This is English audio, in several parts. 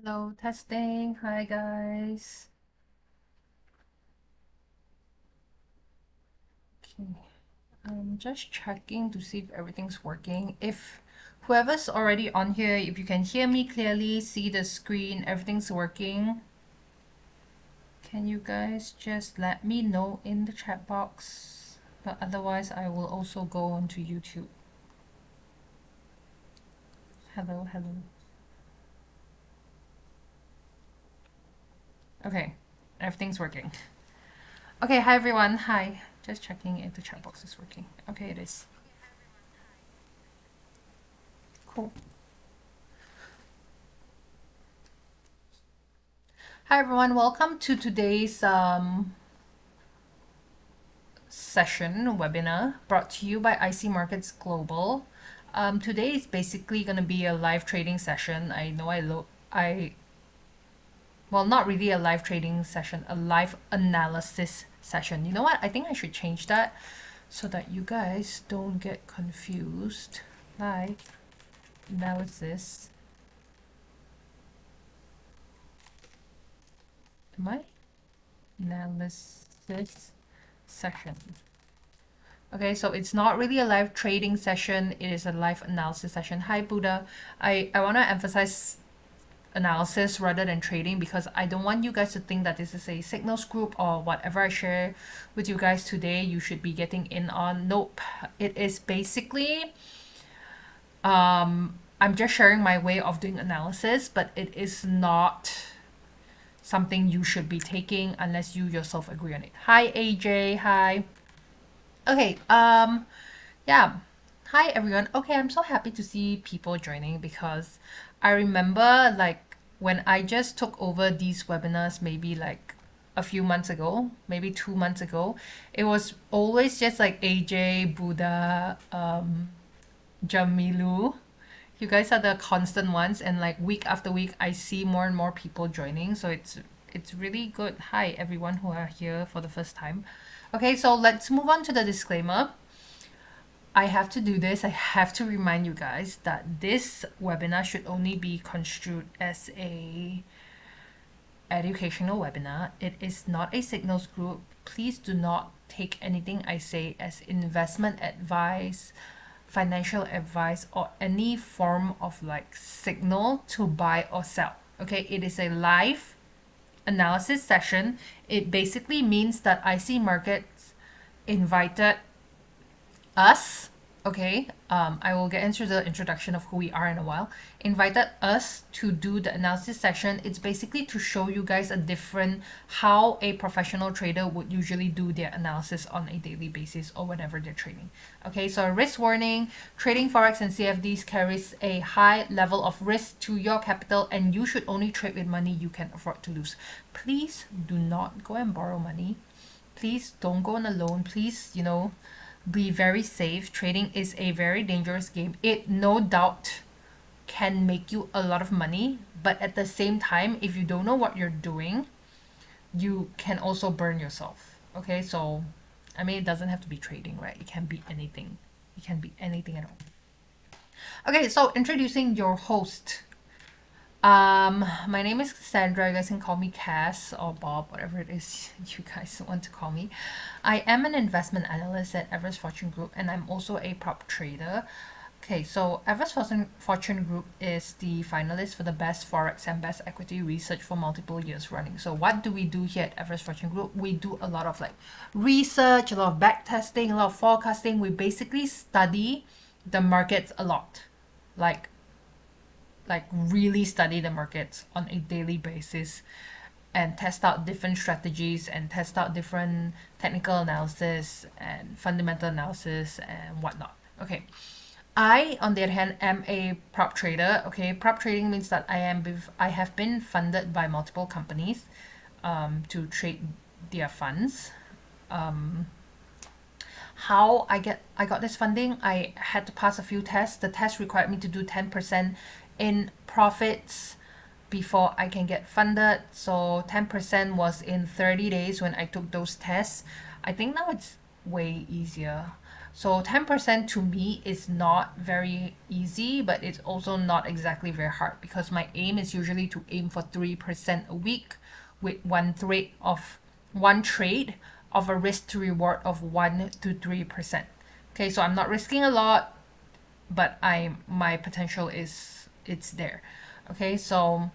Hello, testing. Hi, guys. Okay, I'm just checking to see if everything's working. If whoever's already on here, if you can hear me clearly, see the screen, everything's working, can you guys just let me know in the chat box? But otherwise, I will also go on to YouTube. Hello, hello. Okay, everything's working. Okay, hi everyone. Hi. Just checking if the chat box is working. Okay, it is. Cool. Hi everyone, welcome to today's session webinar brought to you by IC Markets Global. Today is basically going to be a live trading session. I know well, not really a live trading session, a live analysis session. You know what? I think I should change that so that you guys don't get confused. Live analysis. Am I? Analysis session. Okay, so it's not really a live trading session, it is a live analysis session. Hi, Buddha. I want to emphasize analysis rather than trading because I don't want you guys to think that this is a signals group or whatever I share with you guys today you should be getting in on. Nope. It is basically, I'm just sharing my way of doing analysis, but it is not something you should be taking unless you yourself agree on it. Hi, AJ. Hi. Okay, yeah. Hi everyone. Okay, I'm so happy to see people joining because I remember like when I just took over these webinars maybe like a few months ago, maybe 2 months ago, it was always just like AJ, Buddha, Jamilu. You guys are the constant ones and like week after week I see more and more people joining, so it's really good. Hi everyone who are here for the first time. Okay, so let's move on to the disclaimer. I have to do this. I have to remind you guys that this webinar should only be construed as a educational webinar. It is not a signals group. Please do not take anything I say as investment advice, financial advice, or any form of like signal to buy or sell. Okay, it is a live analysis session. It basically means that IC Markets invited us, okay, I will get into the introduction of who we are in a while, invited us to do the analysis session. It's basically to show you guys a different, how a professional trader would usually do their analysis on a daily basis or whenever they're trading. Okay, so a risk warning, trading Forex and CFDs carries a high level of risk to your capital and you should only trade with money you can afford to lose. Please do not go and borrow money. Please don't go on a loan. Please, be very safe. Trading is a very dangerous game. It no doubt can make you a lot of money, but at the same time, if you don't know what you're doing, you can also burn yourself. Okay, so I mean, it doesn't have to be trading, right? It can be anything. It can be anything at all. Okay, so introducing your host. My name is Cassandra. You guys can call me Cass or Bob, whatever it is you guys want to call me. I am an investment analyst at Everest Fortune Group, and I'm also a prop trader. Okay, so Everest Fortune Group is the finalist for the best Forex and best equity research for multiple years running. So what do we do here at Everest Fortune Group? We do a lot of like research, a lot of back testing, a lot of forecasting. We basically study the markets a lot. Like really study the markets on a daily basis and test out different strategies and test out different technical analysis and fundamental analysis and whatnot. Okay. I, on the other hand, am a prop trader. Okay, prop trading means that I have been funded by multiple companies to trade their funds. How I got this funding, I had to pass a few tests. The test required me to do 10% in profits before I can get funded. So 10% was in 30 days when I took those tests. I think now it's way easier. So 10% to me is not very easy, but it's also not exactly very hard because my aim is usually to aim for 3% a week with one trade of a risk to reward of 1 to 3%. Okay, so I'm not risking a lot, but my potential is it's there. Okay, so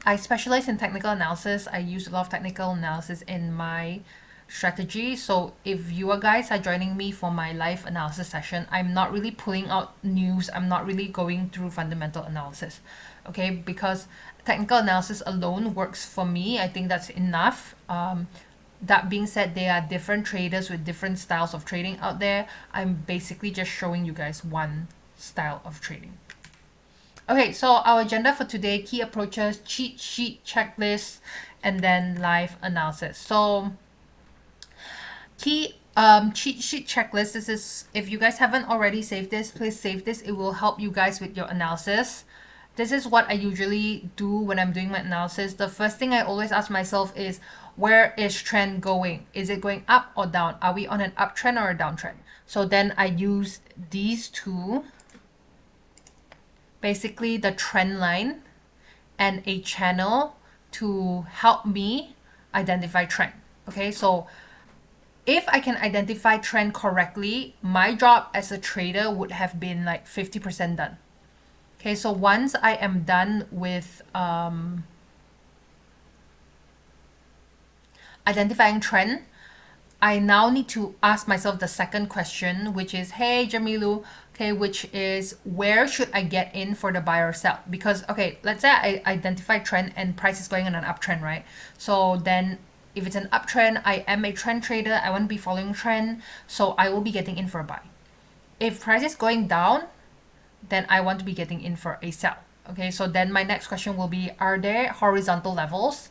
I specialize in technical analysis. I use a lot of technical analysis in my strategy. So if you guys are joining me for my live analysis session, I'm not really pulling out news. I'm not really going through fundamental analysis. Okay, because technical analysis alone works for me. I think that's enough. That being said, there are different traders with different styles of trading out there. I'm basically just showing you guys one style of trading. Okay, so our agenda for today, key approaches, cheat sheet checklist, and then live analysis. So key cheat sheet checklist, this is, if you guys haven't already saved this, please save this. It will help you guys with your analysis. This is what I usually do when I'm doing my analysis. The first thing I always ask myself is, where is trend going? Is it going up or down? Are we on an uptrend or a downtrend? So then I use these two, basically the trend line and a channel, to help me identify trend. Okay, so if I can identify trend correctly, my job as a trader would have been like 50% done. Okay, so once I am done with identifying trend, I now need to ask myself the second question, which is, hey, Jamilu, okay, which is, where should I get in for the buy or sell? Because, okay, let's say I identify trend and price is going on an uptrend, right? So then if it's an uptrend, I am a trend trader. I want to be following trend. So I will be getting in for a buy. If price is going down, then I want to be getting in for a sell. Okay, so then my next question will be, are there horizontal levels,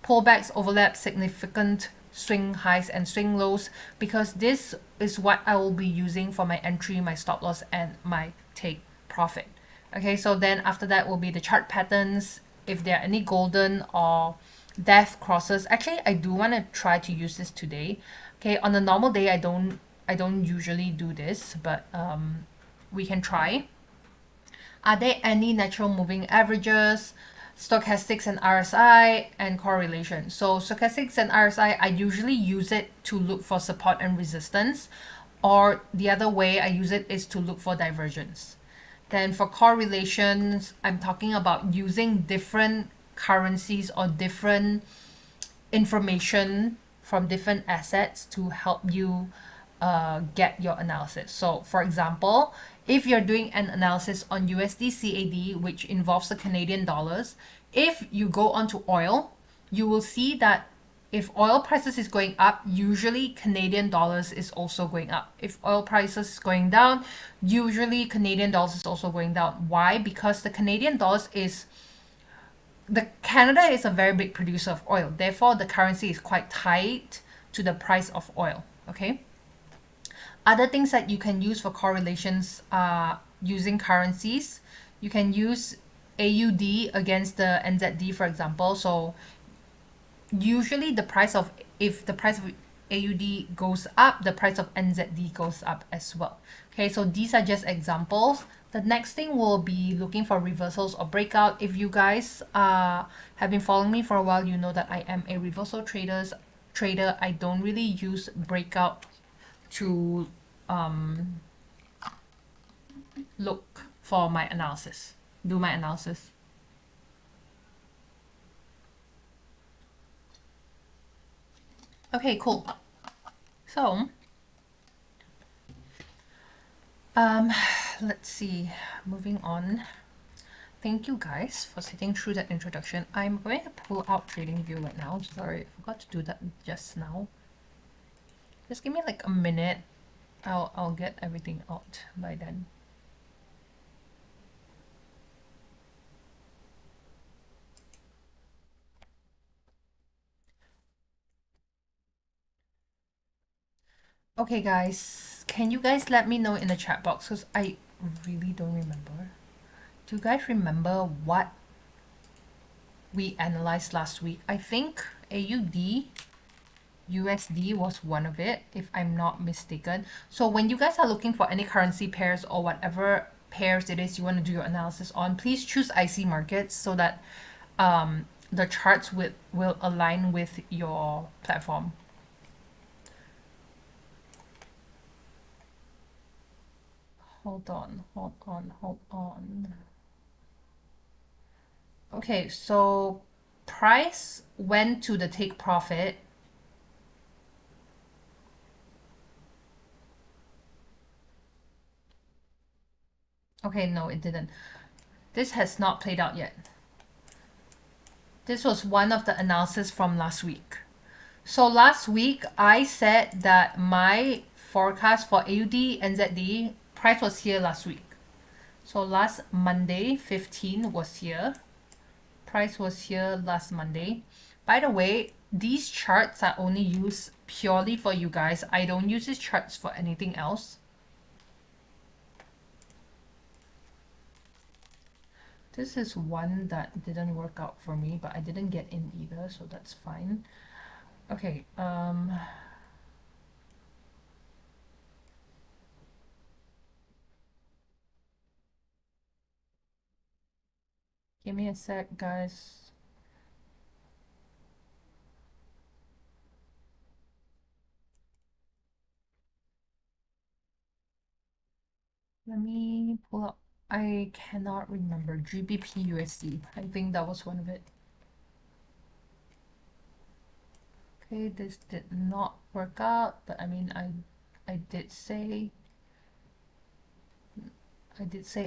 pullbacks, overlaps, significant swing highs and swing lows? Because this is what I will be using for my entry, my stop loss, and my take profit. Okay, so then after that will be the chart patterns, if there are any golden or death crosses. Actually, I do want to try to use this today. Okay, on a normal day, I don't usually do this, but we can try. Are there any natural moving averages, stochastics and RSI, and correlation? So stochastics and RSI, I usually use it to look for support and resistance, or the other way I use it is to look for divergence. Then for correlations, I'm talking about using different currencies or different information from different assets to help you get your analysis. So for example, if you're doing an analysis on USD CAD, which involves the Canadian dollars, if you go onto oil, you will see that if oil prices is going up, usually Canadian dollars is also going up. If oil prices is going down, usually Canadian dollars is also going down. Why? Because the Canadian dollars is, Canada is a very big producer of oil. Therefore, the currency is quite tied to the price of oil. Okay. Other things that you can use for correlations are using currencies. You can use AUD against the NZD, for example. So usually if the price of AUD goes up, the price of NZD goes up as well. Okay, so these are just examples. The next thing will be looking for reversals or breakout. If you guys have been following me for a while, you know that I am a reversal trader. I don't really use breakout to look for my analysis, do my analysis. Okay, cool. So let's see, moving on. Thank you guys for sitting through that introduction. I'm going to pull out TradingView right now. Sorry, I forgot to do that just now. Just give me like a minute. I'll get everything out by then. Okay guys, can you guys let me know in the chat box, because I really don't remember. Do you guys remember what we analyzed last week? I think AUD USD was one of it, if I'm not mistaken. So when you guys are looking for any currency pairs or whatever pairs it is you want to do your analysis on, please choose IC markets so that the charts will align with your platform. Hold on, hold on, hold on. Okay, so price went to the take profit. Okay, no, it didn't. This has not played out yet. This was one of the analysis from last week. So last week, I said that my forecast for AUD and ZD price was here last week. So last Monday, 15 was here. Price was here last Monday. By the way, these charts are only used purely for you guys. I don't use these charts for anything else. This is one that didn't work out for me, but I didn't get in either, so that's fine. Okay, give me a sec, guys. Let me pull up. I cannot remember. GBP USD. I think that was one of it. Okay, this did not work out, but I mean, I did say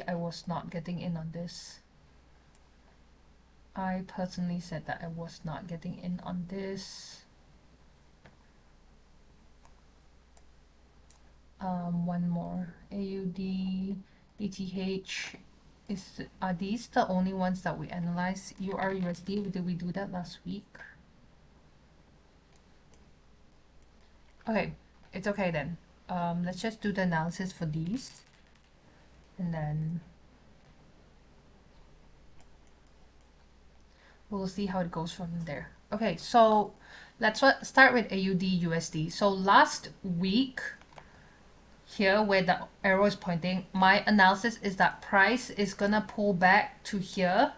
I was not getting in on this. I personally said that I was not getting in on this. One more. AUD, ETH. Are these the only ones that we analyze? URUSD, did we do that last week? Okay, it's okay then. Let's just do the analysis for these. And then we'll see how it goes from there. Okay, so let's start with AUD USD. So last week, here where the arrow is pointing, my analysis is that price is gonna pull back to here,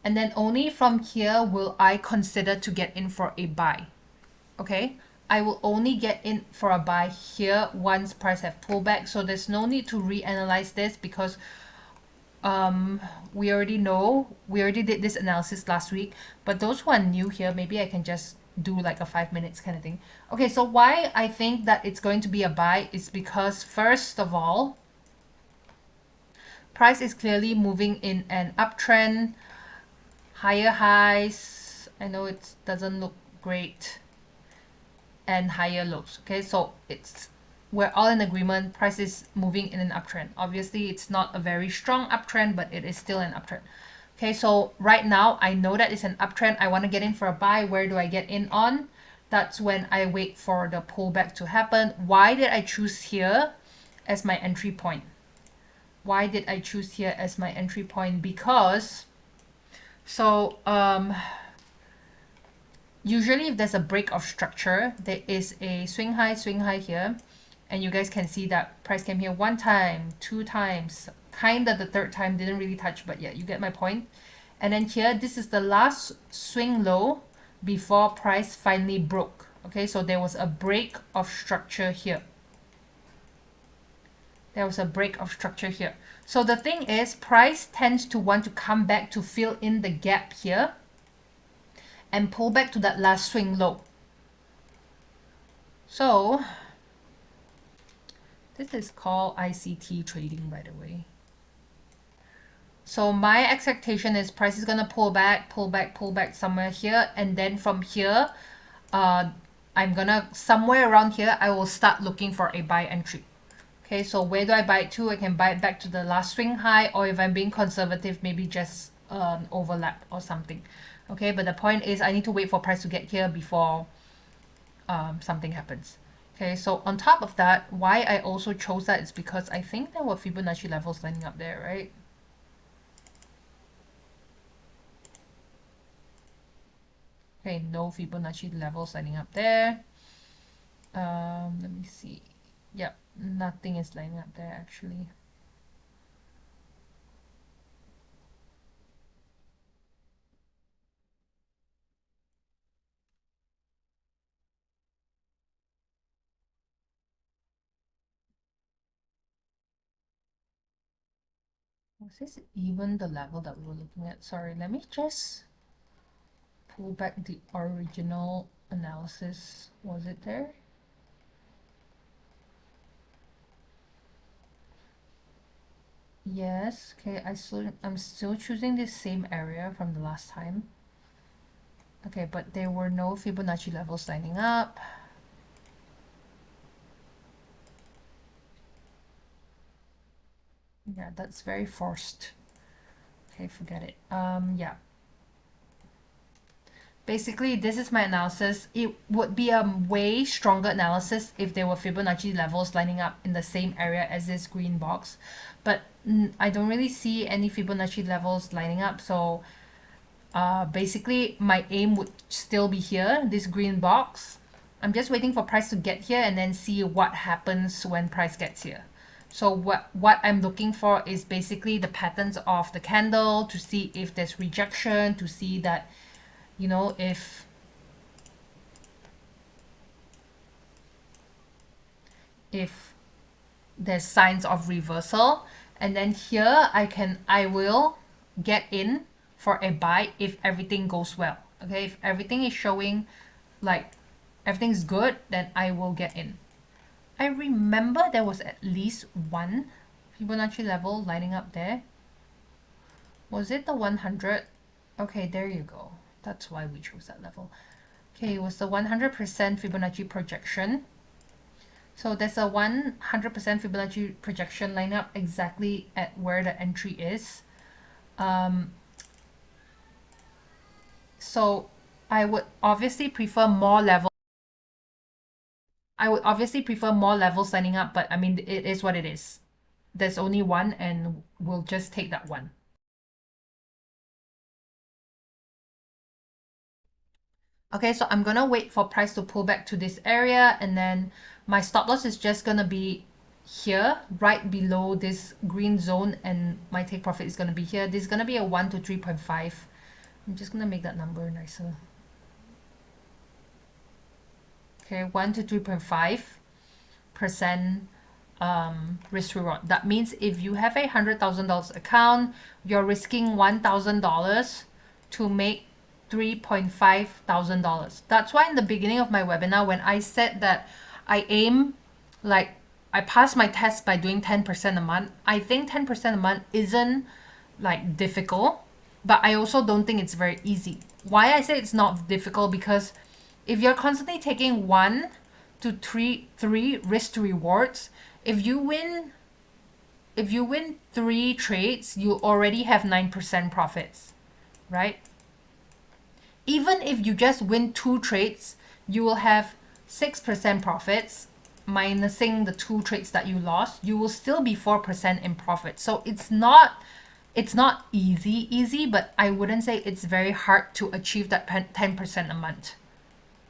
and then only from here will I consider to get in for a buy. Okay, I will only get in for a buy here once price have pulled back, so there's no need to reanalyze this because we already did this analysis last week. But those who are new here, maybe I can just do like a 5 minutes kind of thing. Okay, so why I think that it's going to be a buy is because first of all, price is clearly moving in an uptrend, higher highs. I know it doesn't look great, and higher lows. Okay, so we're all in agreement. Price is moving in an uptrend. Obviously, it's not a very strong uptrend, but it is still an uptrend. Okay, so right now I know that it's an uptrend. I want to get in for a buy. Where do I get in on? That's when I wait for the pullback to happen. Why did I choose here as my entry point? Why did I choose here as my entry point? Because usually if there's a break of structure, there is a swing high here, and you guys can see that price came here one time, two times, kind of the third time didn't really touch, but yeah, you get my point. And then here, this is the last swing low before price finally broke. Okay, so there was a break of structure here. There was a break of structure here. So the thing is, price tends to want to come back to fill in the gap here and pull back to that last swing low. So this is called ICT trading, by the way. So my expectation is price is gonna pull back somewhere here, and then from here, I'm gonna somewhere around here I will start looking for a buy entry. Okay, so where do I buy it to? I can buy it back to the last swing high, or if I'm being conservative, maybe just overlap or something. Okay, but the point is I need to wait for price to get here before something happens. Okay, so on top of that, why I also chose that is because I think there were Fibonacci levels lining up there, right? Okay, no Fibonacci levels lining up there. Let me see. Yep, nothing is lining up there actually. Was this even the level that we were looking at? Sorry, let me just pull back the original analysis. Was it there? Yes. Okay, I'm still choosing this same area from the last time. Okay, but there were no Fibonacci levels lining up. Yeah, that's very forced. Okay, forget it. Yeah. Basically, this is my analysis. It would be a way stronger analysis if there were Fibonacci levels lining up in the same area as this green box. But I don't really see any Fibonacci levels lining up. So basically, my aim would still be here, this green box. I'm just waiting for price to get here and then see what happens when price gets here. So what I'm looking for is basically the patterns of the candle to see if there's rejection, to see that, you know, if there's signs of reversal. And then here I will get in for a buy if everything goes well. Okay, if everything is showing like everything's good, then I will get in. I remember there was at least one Fibonacci level lining up there. Was it the 100? Okay, there you go. That's why we chose that level. Okay, it was the 100% Fibonacci projection. So there's a 100% Fibonacci projection line up exactly at where the entry is. So I would obviously prefer more levels. I would obviously prefer more levels lining up, but I mean, it is what it is. There's only one and we'll just take that one. Okay, so I'm gonna wait for price to pull back to this area, and then my stop loss is just gonna be here, right below this green zone, and my take profit is gonna be here. This is gonna be a 1 to 3.5. I'm just gonna make that number nicer. Okay, 1 to 3.5% risk reward. That means if you have a $100,000 account, you're risking $1,000 to make $3,500. That's why in the beginning of my webinar, when I said that I aim, like, I pass my test by doing 10% a month, I think 10% a month isn't like difficult, but I also don't think it's very easy. Why I say it's not difficult, because if you're constantly taking 1 to 3 risk to rewards, if you win 3 trades, you already have 9% profits, right? Even if you just win 2 trades, you will have 6% profits, minusing the 2 trades that you lost. You will still be 4% in profit. So it's not easy, but I wouldn't say it's very hard to achieve that 10% a month.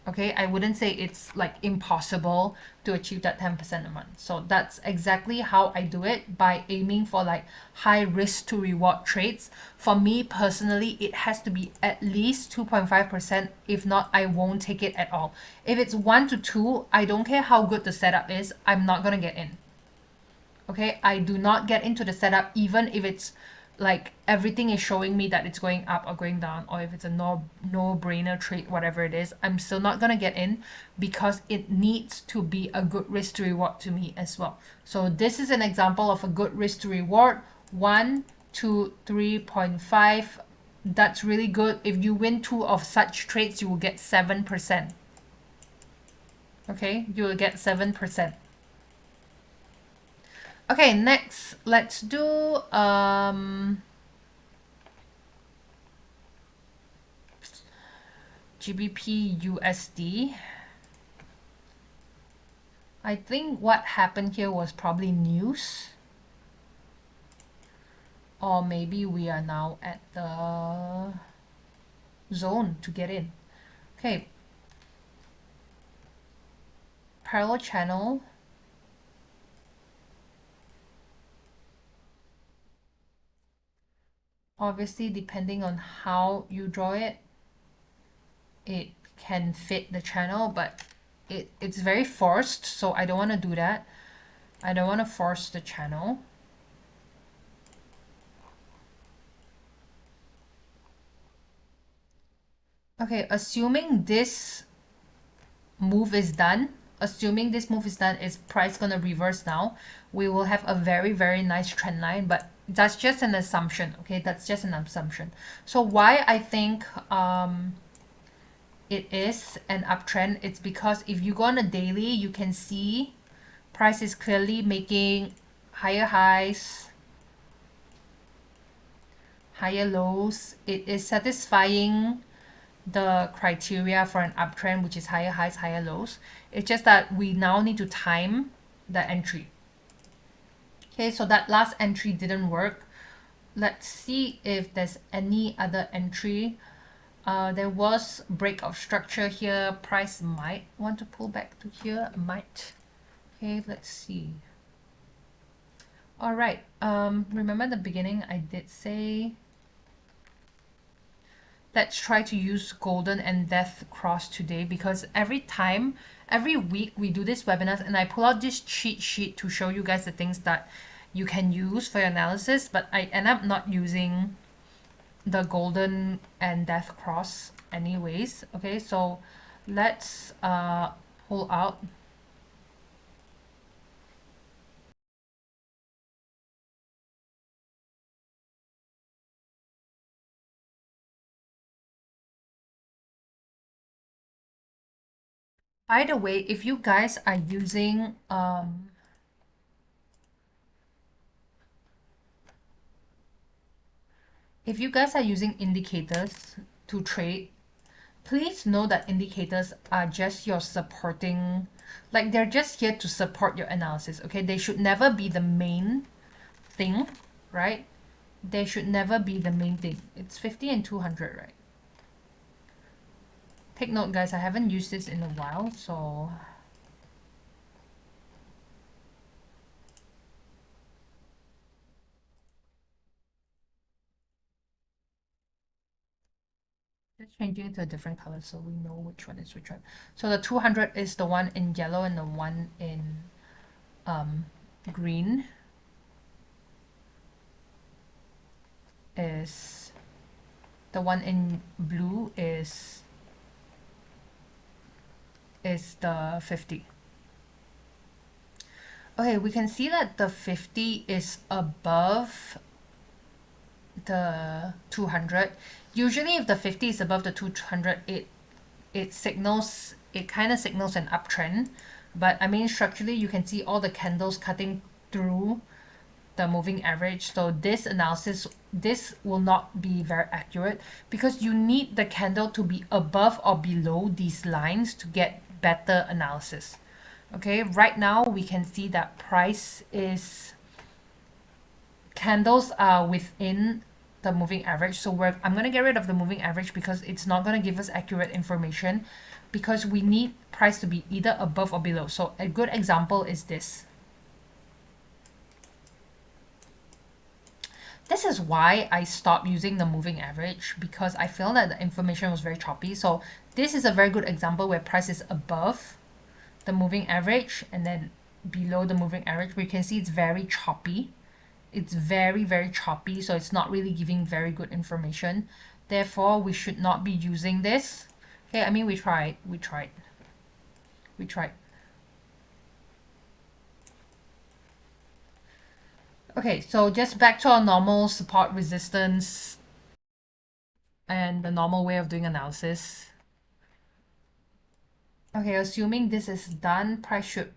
Okay, I wouldn't say it's like impossible to achieve that 10% a month. So that's exactly how I do it, by aiming for like high risk to reward trades. For me personally, it has to be at least 2.5%. If not, I won't take it at all. If it's 1 to 2, I don't care how good the setup is, I'm not gonna get in. Okay, I do not get into the setup even if it's like everything is showing me that it's going up or going down, or if it's a no-brainer trade, whatever it is, I'm still not gonna get in, because it needs to be a good risk to reward to me as well. So this is an example of a good risk to reward. 1 to 3.5. That's really good. If you win 2 of such trades, you will get 7%. Okay, you will get 7%. Okay, next, let's do GBP USD. I think what happened here was probably news. Or maybe we are now at the zone to get in. Okay. parallel channel. Obviously, depending on how you draw it, it can fit the channel, but it's very forced, so I don't want to do that. I don't want to force the channel. Okay, assuming this move is done, is price gonna reverse now, we will have a very, very nice trend line, but that's just an assumption, okay? That's just an assumption. So why I think it is an uptrend, it's because if you go on a daily, you can see price is clearly making higher highs, higher lows. It is satisfying the criteria for an uptrend, which is higher highs, higher lows. It's just that we now need to time the entry. Okay, so that last entry didn't work. Let's see if there's any other entry. There was break of structure here. Price might want to pull back to here. Might. Okay, let's see. All right. Remember the beginning I did say let's try to use golden and death cross today, because every week we do this webinars and I pull out this cheat sheet to show you guys the things that you can use for your analysis, but I end up not using the golden and death cross anyways. Okay, so let's pull out. By the way, if you guys are using indicators to trade, please know that indicators are just your supporting, like they're just here to support your analysis, okay? They should never be the main thing, right? They should never be the main thing. It's 50 and 200, right? Take note, guys, I haven't used this in a while, so just changing it to a different color so we know which one is which one. So the 200 is the one in yellow and the one in green is, the one in blue is the 50. Okay, we can see that the 50 is above the 200. Usually if the 50 is above the 200, it kind of signals an uptrend. But I mean, structurally, you can see all the candles cutting through the moving average. So this analysis, this will not be very accurate because you need the candle to be above or below these lines to get better analysis. Okay, right now we can see that price is, candles are within the moving average. So I'm going to get rid of the moving average because it's not going to give us accurate information, because we need price to be either above or below. So a good example is this. This is why I stopped using the moving average, because I feel that the information was very choppy. So this is a very good example where price is above the moving average and then below the moving average. We can see it's very choppy. It's very, very choppy, so it's not really giving very good information. Therefore, we should not be using this. Okay, I mean, we tried. Okay, so just back to our normal support resistance and the normal way of doing analysis. Okay, assuming this is done, price should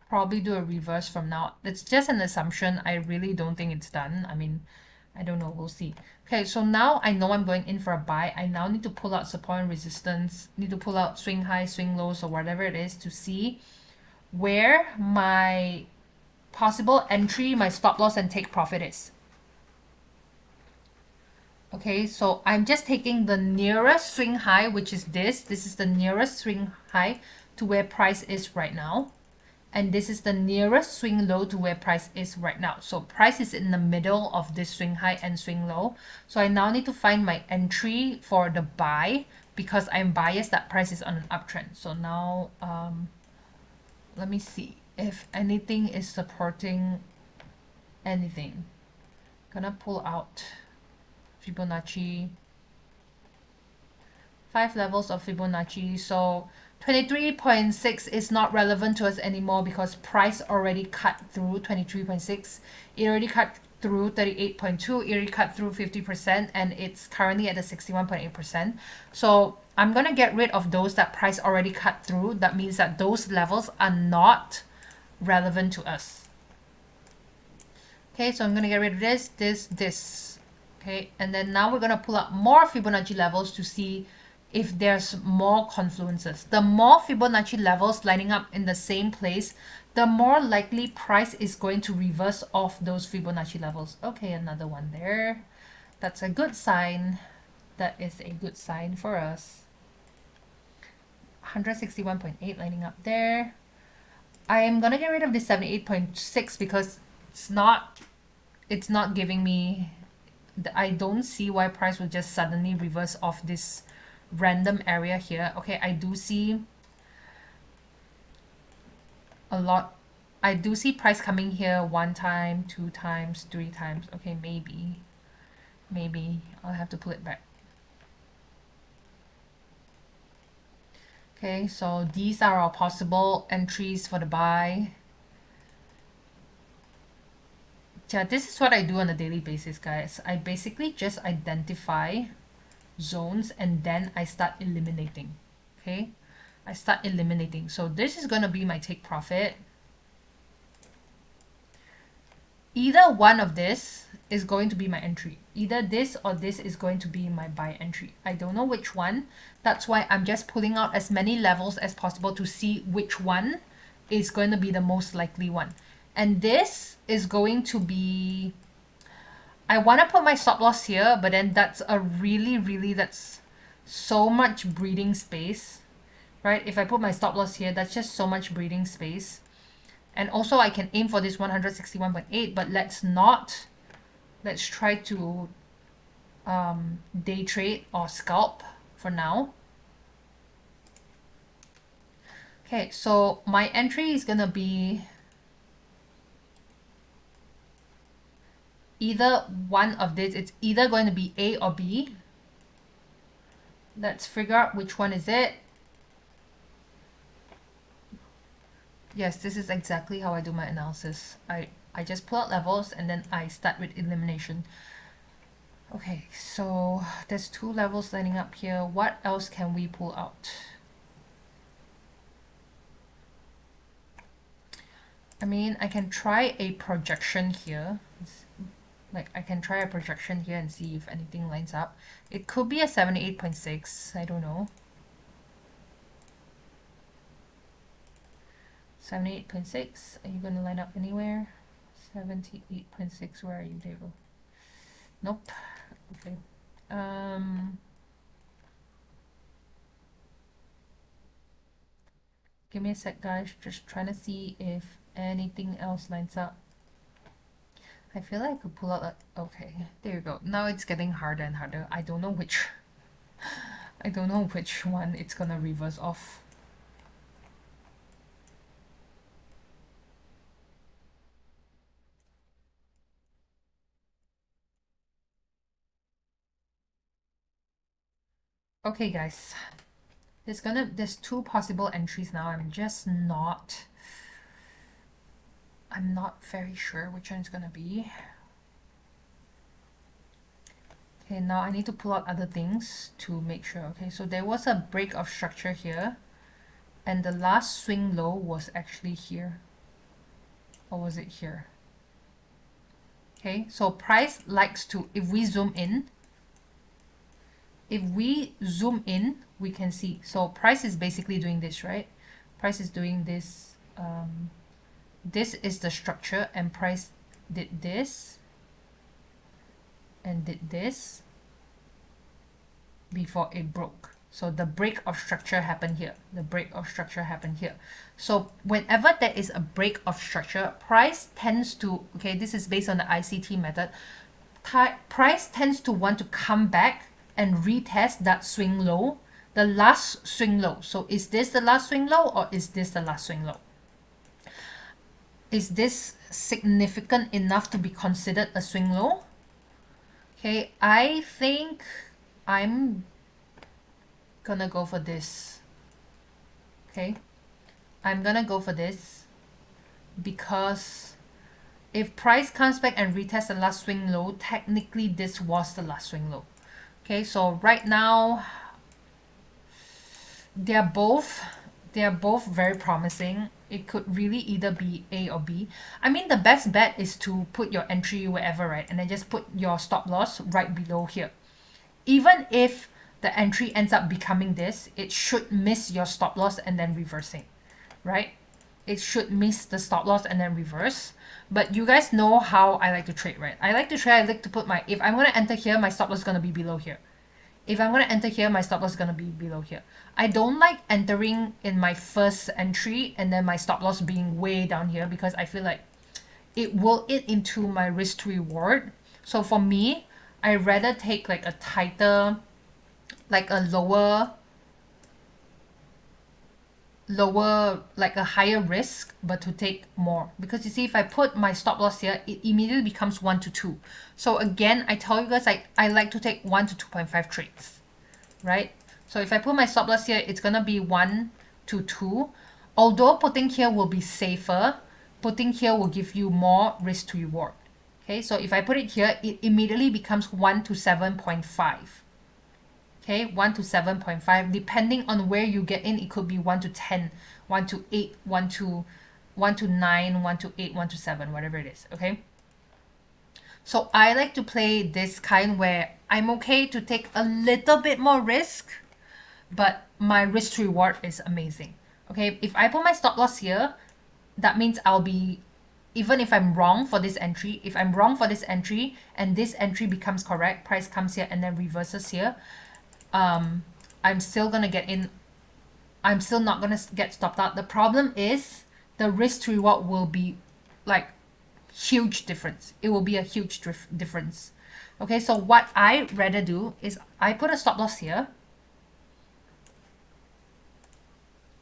probably do a reverse from now. It's just an assumption. I really don't think it's done. I mean, I don't know. We'll see. Okay, so now I know I'm going in for a buy. I now need to pull out support and resistance. Need to pull out swing highs, swing lows, or whatever it is to see where my possible entry, my stop loss, and take profit is. Okay, so I'm just taking the nearest swing high, which is this. This is the nearest swing high to where price is right now. and this is the nearest swing low to where price is right now. So price is in the middle of this swing high and swing low. So I now need to find my entry for the buy because I'm biased that price is on an uptrend. So now let me see if anything is supporting anything. Gonna pull out Fibonacci, 5 levels of Fibonacci. So 23.6 is not relevant to us anymore because price already cut through 23.6. It already cut through 38.2. It already cut through 50%, and it's currently at a 61.8%. So I'm gonna get rid of those that price already cut through. That means that those levels are not relevant to us. Okay, so I'm gonna get rid of this. Okay, and then now we're gonna pull up more Fibonacci levels to see if there's more confluences. The more Fibonacci levels lining up in the same place, the more likely price is going to reverse off those Fibonacci levels. Okay, another one there. That's a good sign. That is a good sign for us. 161.8 lining up there. I am gonna get rid of this 78.6 because it's not giving me, I don't see why price will just suddenly reverse off this random area here. Okay, I do see a lot. I do see price coming here 1 time, 2 times, 3 times. Okay, maybe I'll have to pull it back. Okay, so these are our possible entries for the buy. Yeah, this is what I do on a daily basis, guys. I basically just identify zones and then I start eliminating. Okay, I start eliminating. So this is going to be my take profit. Either one of this is going to be my entry. Either this or this is going to be my buy entry. I don't know which one. That's why I'm just pulling out as many levels as possible to see which one is going to be the most likely one. And this is going to be, I want to put my stop loss here, but then that's a really, that's so much breathing space, right? If I put my stop loss here, that's just so much breathing space. And also I can aim for this 161.8, but let's try to day trade or scalp for now. Okay, so my entry is gonna be either one of this. It's either going to be A or B. Let's figure out which one is it. Yes, this is exactly how I do my analysis. I just pull out levels and then I start with elimination. Okay, so there's 2 levels lining up here. What else can we pull out? I mean, I can try a projection here. Like, I can try a projection here and see if anything lines up. It could be a 78.6. I don't know. 78.6. Are you going to line up anywhere? 78.6. Where are you, David? Nope. Okay. Give me a sec, guys. Just trying to see if anything else lines up. I feel like I could pull out that. Okay, there you go. Now it's getting harder and harder. I don't know which one it's gonna reverse off. Okay, guys. There's 2 possible entries now. I'm not very sure which one it's gonna be. Okay, now I need to pull out other things to make sure. Okay, so there was a break of structure here, and the last swing low was actually here. Or was it here? Okay, so price likes to, if we zoom in, we can see. So price is basically doing this, right? Price is doing this. This is the structure, and price did this and did this before it broke. So the break of structure happened here. The break of structure happened here. So whenever there is a break of structure, price tends to, okay, this is based on the ICT method, price tends to want to come back and retest that swing low, the last swing low. So is this the last swing low or is this the last swing low? Is this significant enough to be considered a swing low? Okay, I think I'm gonna go for this. Okay, I'm gonna go for this because if price comes back and retests the last swing low, technically this was the last swing low. Okay, so right now they're both very promising. It could really either be A or B. I mean, the best bet is to put your entry wherever, right? And then just put your stop loss right below here. Even if the entry ends up becoming this, it should miss your stop loss and then reversing, right? It should miss the stop loss and then reverse. But you guys know how I like to trade, right? I like to put my, if I'm going to enter here, my stop loss is going to be below here. If I'm going to enter here, my stop loss is going to be below here. I don't like entering in my first entry and then my stop loss being way down here because I feel like it will eat into my risk to reward. So for me, I rather take like a tighter, like a lower, like a higher risk, but to take more. Because you see, if I put my stop loss here, it immediately becomes 1 to 2. So again, I tell you guys, I like to take 1 to 2.5 trades, right? So if I put my stop loss here, it's gonna be 1 to 2. Although putting here will be safer, putting here will give you more risk to reward. Okay, so if I put it here, it immediately becomes 1 to 7.5. Okay, 1 to 7.5. Depending on where you get in, it could be 1 to 10, 1 to 8, 1 to 9, 1 to 8, 1 to 7, whatever it is. Okay. So I like to play this kind where I'm okay to take a little bit more risk, but my risk to reward is amazing. Okay, if I put my stop loss here, that means I'll be, even if I'm wrong for this entry, if I'm wrong for this entry and this entry becomes correct, price comes here and then reverses here, I'm still gonna get in. I'm still not gonna get stopped out. The problem is the risk to reward will be like huge difference. It will be a huge difference. Okay, so what I rather do is I put a stop loss here.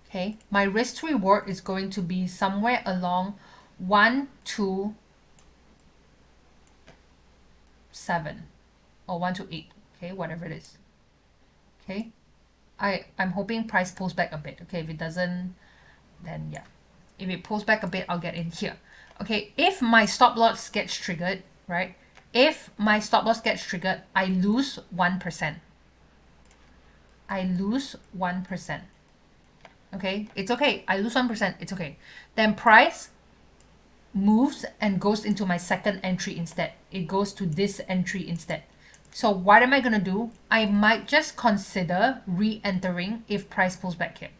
Okay, my risk to reward is going to be somewhere along 1 to 7 or 1 to 8. Okay, whatever it is. Okay, I'm hoping price pulls back a bit. Okay, if it doesn't, then yeah. If it pulls back a bit, I'll get in here. Okay, if my stop loss gets triggered, right? If my stop loss gets triggered, I lose 1%. I lose 1%. Okay, it's okay. I lose 1%. It's okay. Then price moves and goes into my second entry instead. It goes to this entry instead. So what am I going to do? I might just consider re-entering if price pulls back here.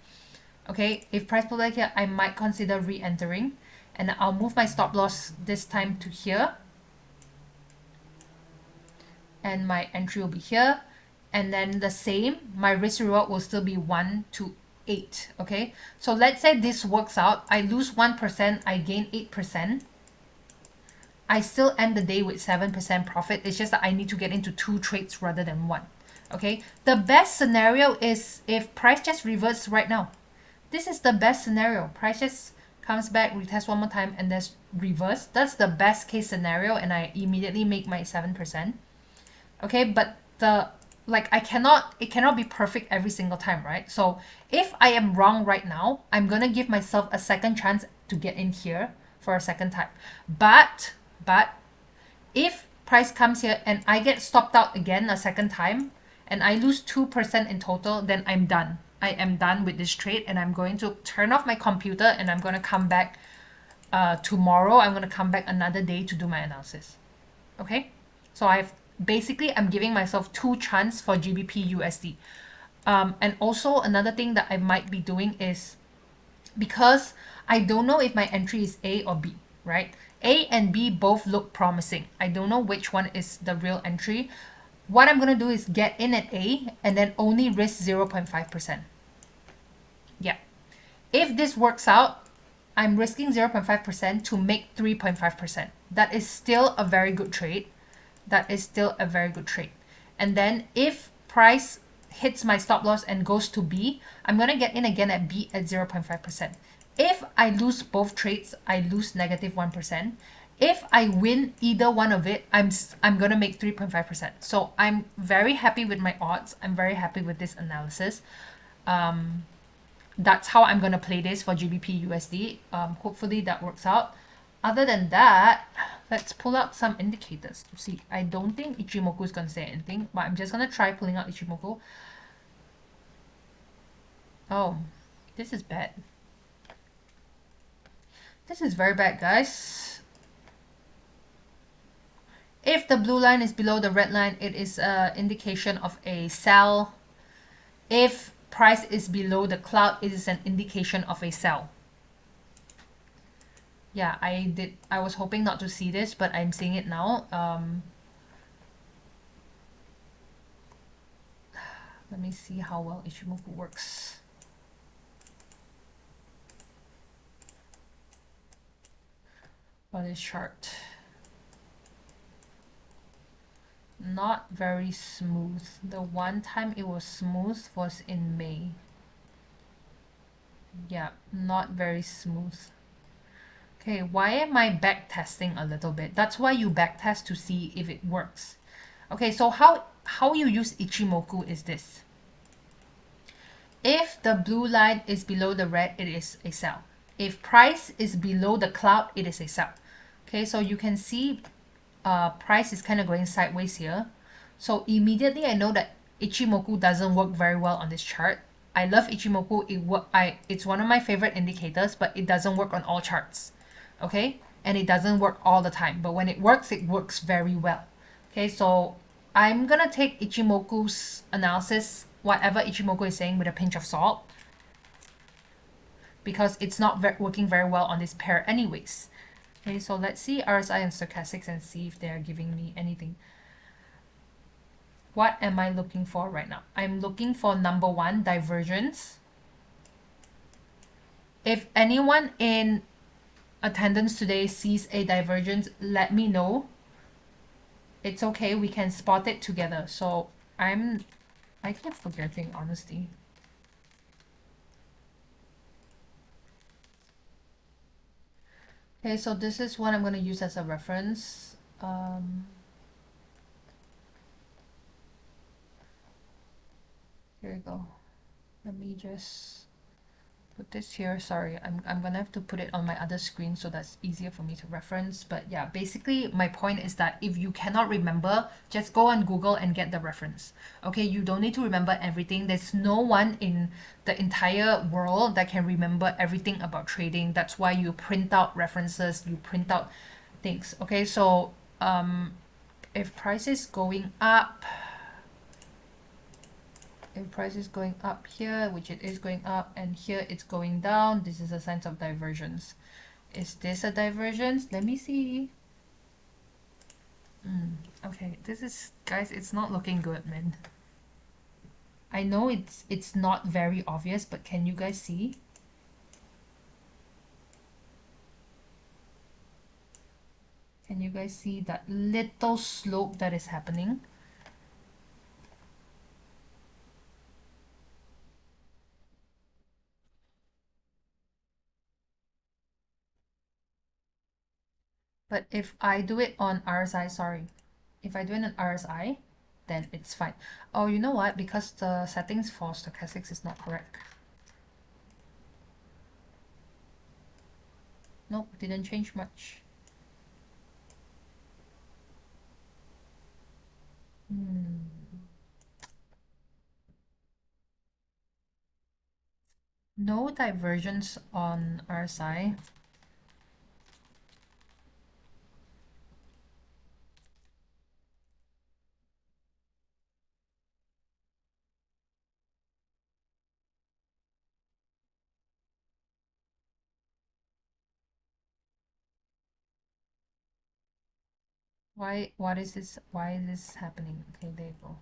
Okay, if price pulls back here, I might consider re-entering. And I'll move my stop loss this time to here. And my entry will be here. And then the same, my risk reward will still be 1 to 8. Okay, so let's say this works out. I lose 1%, I gain 8%. I still end the day with 7% profit. It's just that I need to get into 2 trades rather than 1. Okay, the best scenario is if price just reverts right now. This is the best scenario. Price just comes back, retests one more time, and then reverse. That's the best case scenario, and I immediately make my 7%. Okay, but it cannot be perfect every single time, right? So if I am wrong right now, I'm gonna give myself a second chance to get in here for a second time. But if price comes here and I get stopped out again a second time and I lose 2% in total, then I'm done. I am done with this trade, and I'm going to turn off my computer and I'm going to come back tomorrow. I'm going to come back another day to do my analysis. Okay, so I'm giving myself 2 chances for GBP USD. And also another thing that I might be doing is, because I don't know if my entry is A or B, right? A and B both look promising. I don't know which one is the real entry. what I'm going to do is get in at A and then only risk 0.5%. Yeah. If this works out, I'm risking 0.5% to make 3.5%. That is still a very good trade. That is still a very good trade. And then if price hits my stop loss and goes to B, I'm going to get in again at B at 0.5%. If I lose both trades, I lose negative 1%. If I win either one of it, I'm going to make 3.5%. So I'm very happy with my odds. I'm very happy with this analysis. That's how I'm going to play this for GBP USD. Hopefully that works out. Other than that, let's pull out some indicators to see. I don't think Ichimoku is going to say anything, but I'm just going to try pulling out Ichimoku. Oh, this is bad. This is very bad, guys. If the blue line is below the red line, it is an indication of a sell. If price is below the cloud, it is an indication of a sell. Yeah, I was hoping not to see this, but I'm seeing it now. Let me see how well Ichimoku works. For this chart. Not very smooth. The one time it was smooth was in May. Yeah, not very smooth. Okay, why am I back testing a little bit? That's why you back test to see if it works. Okay, so how you use Ichimoku is this. If the blue line is below the red, it is a sell. If price is below the cloud, it is a sell. Okay, so you can see price is kind of going sideways here. So immediately I know that Ichimoku doesn't work very well on this chart. I love Ichimoku. It's one of my favorite indicators, but it doesn't work on all charts. Okay, and it doesn't work all the time. But when it works very well. Okay, so I'm gonna take Ichimoku's analysis, whatever Ichimoku is saying, with a pinch of salt, because it's not working very well on this pair anyways. Okay, so let's see RSI and stochastics and see if they're giving me anything. What am I looking for right now? I'm looking for number one, divergence. If anyone in attendance today sees a divergence, let me know. It's okay, we can spot it together. So I keep forgetting, honestly. Okay, so this is what I'm going to use as a reference. Here we go. Let me just put this here. Sorry, I'm gonna have to put it on my other screen so that's easier for me to reference. But yeah, basically my point is that if you cannot remember, just go on Google and get the reference. Okay, you don't need to remember everything. There's no one in the entire world that can remember everything about trading. That's why you print out references, you print out things. Okay, so if price is going up, if price is going up here, which it is going up, and here it's going down, this is a sign of divergence. Is this a divergence? Let me see. Okay, this is, guys, it's not looking good, man. I know it's not very obvious, but can you guys see? Can you guys see that little slope that is happening? But if I do it on RSI, sorry, if I do it on RSI, then it's fine. Oh, you know what? Because the settings for stochastics is not correct. Nope, didn't change much. No divergence on RSI. What is this? Why is this happening? Okay, there you go.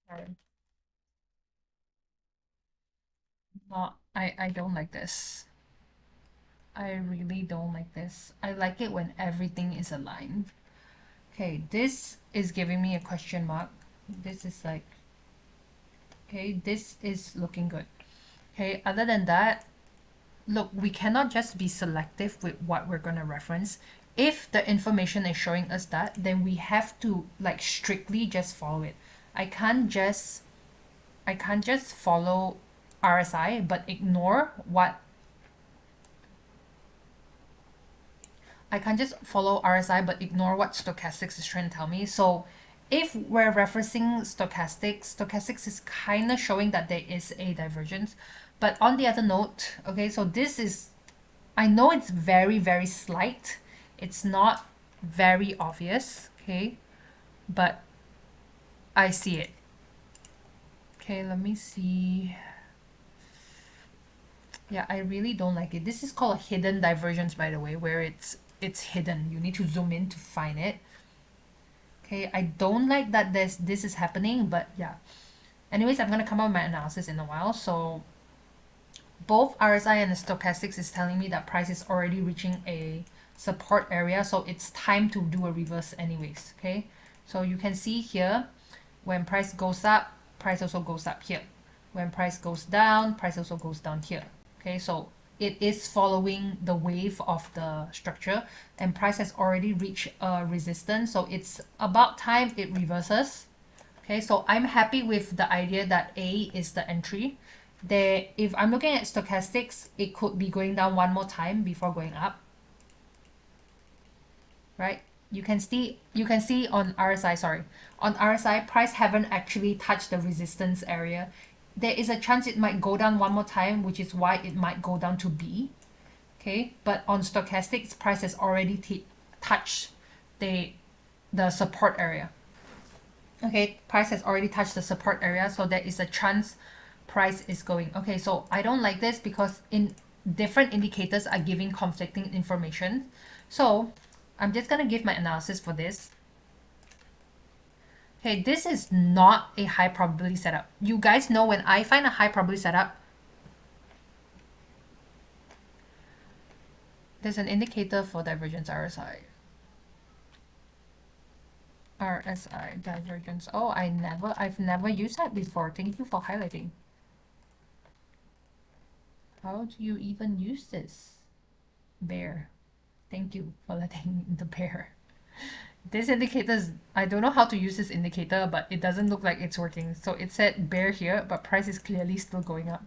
Sorry. Not, I don't like this. I really don't like this. I like it when everything is aligned. Okay, this is giving me a question mark. This is like, okay, this is looking good. Okay, other than that, look, we cannot just be selective with what we're going to reference. If the information is showing us that, then we have to like strictly just follow it. I can't just I can't just follow RSI but ignore what I can't just follow RSI but ignore what stochastics is trying to tell me. So if we're referencing stochastics is kind of showing that there is a divergence. But on the other note, okay, so this is, I know it's very, very slight. It's not very obvious, okay, but I see it. Okay, let me see. Yeah, I really don't like it. This is called a hidden divergence, by the way, where it's hidden. You need to zoom in to find it. Okay, I don't like that this is happening, but yeah. Anyways, I'm gonna come up with my analysis in a while. So both RSI and the stochastics is telling me that price is already reaching a support area, so it's time to do a reverse anyways. Okay, so you can see here when price goes up, price also goes up here. When price goes down, price also goes down here. Okay, so it is following the wave of the structure, and price has already reached a resistance, so it's about time it reverses. Okay, so I'm happy with the idea that A is the entry. There, if I'm looking at stochastics, it could be going down one more time before going up, right? You can see on RSI, sorry, on RSI, price haven't actually touched the resistance area. There is a chance it might go down one more time, which is why it might go down to B. Okay, but on stochastics, price has already touched the the support area. Okay, price has already touched the support area, so there is a chance price is going. Okay, so I don't like this because in different indicators are giving conflicting information. So I'm just gonna give my analysis for this. Okay, this is not a high probability setup. You guys know when I find a high probability setup, there's an indicator for divergence RSI. RSI divergence. Oh, I've never used that before. Thank you for highlighting. How do you even use this? Bear. Thank you for letting the bear. This indicator, I don't know how to use this indicator, but it doesn't look like it's working. So it said bear here, but price is clearly still going up.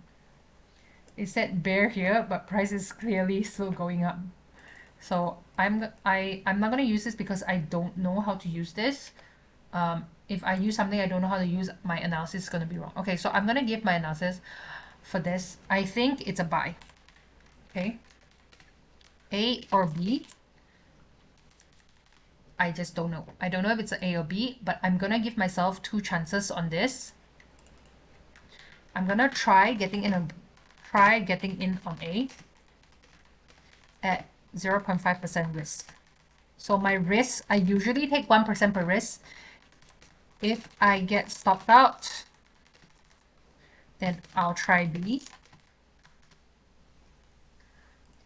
It said bear here, but price is clearly still going up. So I'm not gonna use this because I don't know how to use this. If I use something I don't know how to use, my analysis is gonna be wrong. Okay, so I'm gonna give my analysis for this. I think it's a buy. Okay, A or B. I just don't know. I don't know if it's an A or B, but I'm gonna give myself two chances on this. I'm gonna try getting in on A at 0.5% risk. So my risk, I usually take 1% per risk. If I get stopped out, then I'll try B.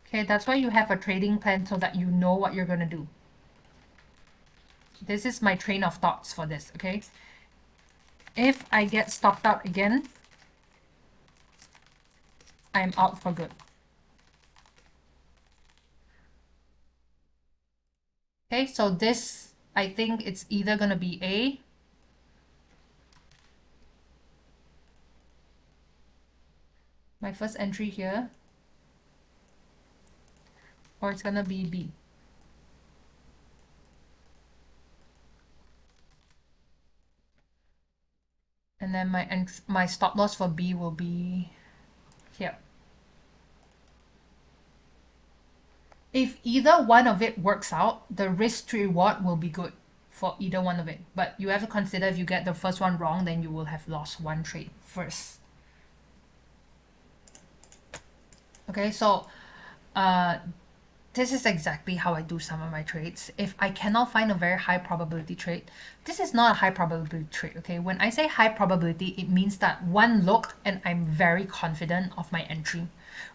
Okay, that's why you have a trading plan so that you know what you're gonna do. This is my train of thoughts for this, okay? If I get stopped out again, I'm out for good. Okay, so this, I think it's either gonna be A, my first entry here, or it's gonna be B. And then my stop loss for B will be here. If either one of it works out, the risk to reward will be good for either one of it. But you have to consider if you get the first one wrong, then you will have lost one trade first. Okay, so this is exactly how I do some of my trades. If I cannot find a very high probability trade, this is not a high probability trade, okay? When I say high probability, it means that one look and I'm very confident of my entry.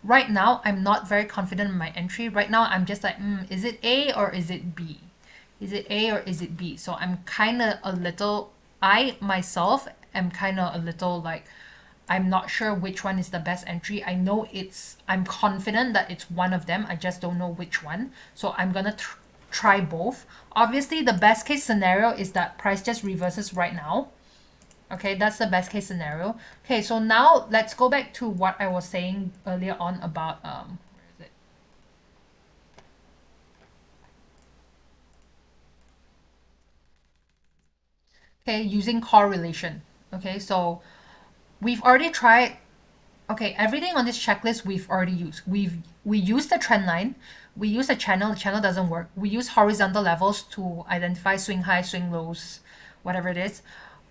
Right now, I'm not very confident in my entry. Right now, I'm just like, is it A or is it B? Is it A or is it B? So I'm kind of a little, I myself am kind of a little like, I'm not sure which one is the best entry. I know I'm confident that it's one of them. I just don't know which one. So I'm gonna try both. Obviously, the best case scenario is that price just reverses right now. Okay, that's the best case scenario. Okay, so now let's go back to what I was saying earlier on about where is it? Okay, using correlation. Okay, so we've already tried. Okay, everything on this checklist we've already used. We used the trend line, we use the channel doesn't work. We use horizontal levels to identify swing highs, swing lows, whatever it is.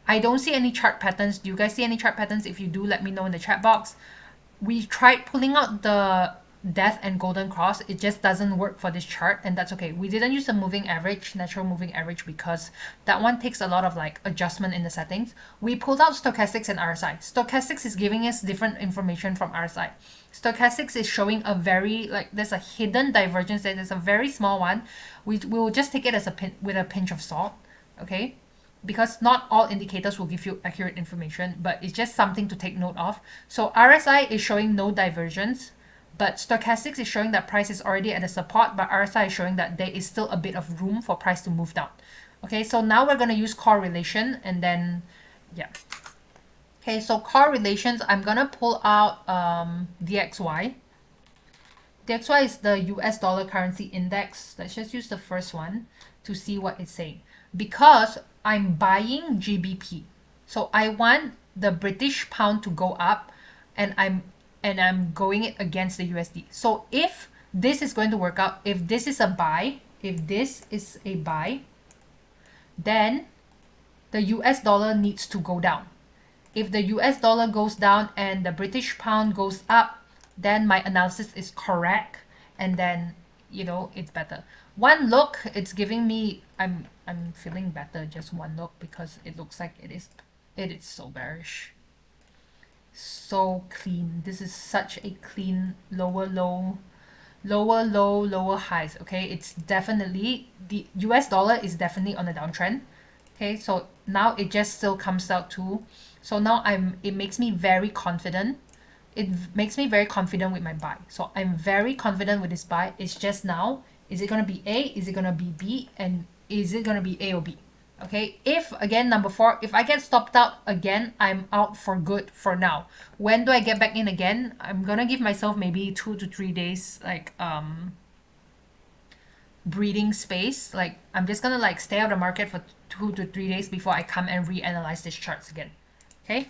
I don't see any chart patterns. Do you guys see any chart patterns? If you do, let me know in the chat box. We tried pulling out the death and golden cross. It just doesn't work for this chart, and that's okay. We didn't use the moving average, natural moving average, because that one takes a lot of like adjustment in the settings. We pulled out stochastics and RSI. Stochastics is giving us different information from RSI. Stochastics is showing a very like there's a hidden divergence there. There's a very small one. We will just take it as with a pinch of salt, okay? Because not all indicators will give you accurate information, but it's just something to take note of. So RSI is showing no divergence, but stochastics is showing that price is already at a support, but RSI is showing that there is still a bit of room for price to move down. Okay, so now we're going to use correlation, and then, yeah. Okay, so correlations, I'm going to pull out DXY. DXY is the US dollar currency index. Let's just use the first one to see what it's saying. Because I'm buying GBP. So I want the British pound to go up, and I'm going it against the USD. So if this is going to work out, if this is a buy, then the US dollar needs to go down. If the US dollar goes down and the British pound goes up, then my analysis is correct, and then it's better. One look, it's giving me I'm feeling better just one look, because it looks like it is so bearish. So clean. This is such a clean lower low, lower low, lower highs. Okay, it's definitely the US dollar is definitely on a downtrend. Okay, so now it just still comes out to, so now it makes me very confident. It makes me very confident with my buy. So I'm very confident with this buy. It's just now, is it going to be A? Is it going to be B? And is it going to be A or B? Okay, if again, number 4, if I get stopped out again, I'm out for good for now. When do I get back in again? I'm going to give myself maybe 2 to 3 days, like, breathing space. Like, I'm just going to like stay out of the market for 2 to 3 days before I come and reanalyze these charts again. Okay.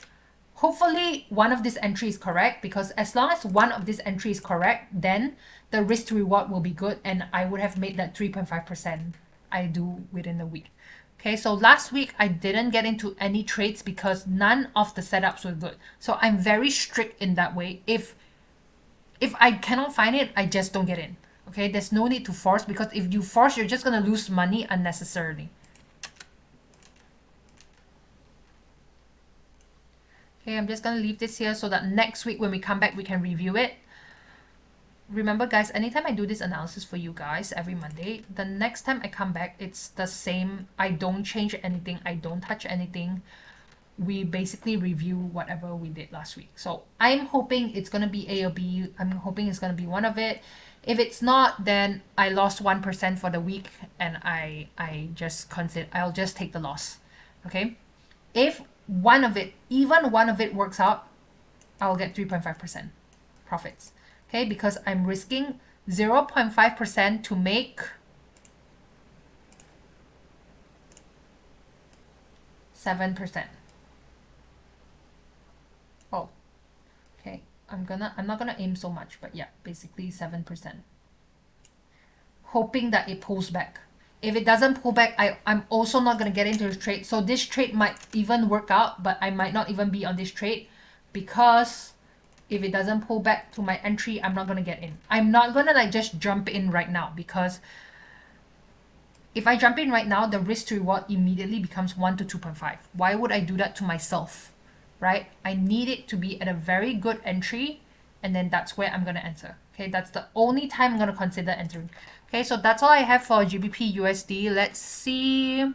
Hopefully one of these entries is correct, because as long as one of these entries is correct, then the risk to reward will be good, and I would have made that 3.5% I do within a week. Okay, so last week I didn't get into any trades because none of the setups were good. So I'm very strict in that way. If I cannot find it, I just don't get in. Okay, there's no need to force, because if you force, you're just going to lose money unnecessarily. Okay, I'm just going to leave this here so that next week when we come back, we can review it. Remember, guys, anytime I do this analysis for you guys every Monday, the next time I come back, it's the same. I don't change anything. I don't touch anything. We basically review whatever we did last week. So I'm hoping it's going to be A or B. I'm hoping it's going to be one of it. If it's not, then I lost 1% for the week, and I'll just take the loss. Okay? If one of it, even one of it works out, I'll get 3.5% profits. Okay, because I'm risking 0.5% to make 7%. Oh, okay. I'm not gonna aim so much, but yeah, basically 7%. hoping that it pulls back. If it doesn't pull back, I'm also not going to get into this trade. So this trade might even work out, but I might not even be on this trade because if it doesn't pull back to my entry, I'm not going to get in. I'm not going to like just jump in right now, because if I jump in right now, the risk to reward immediately becomes 1 to 2.5. Why would I do that to myself, right? I need it to be at a very good entry, and then that's where I'm going to enter. Okay, that's the only time I'm going to consider entering. Okay, so that's all I have for GBP USD. Let's see.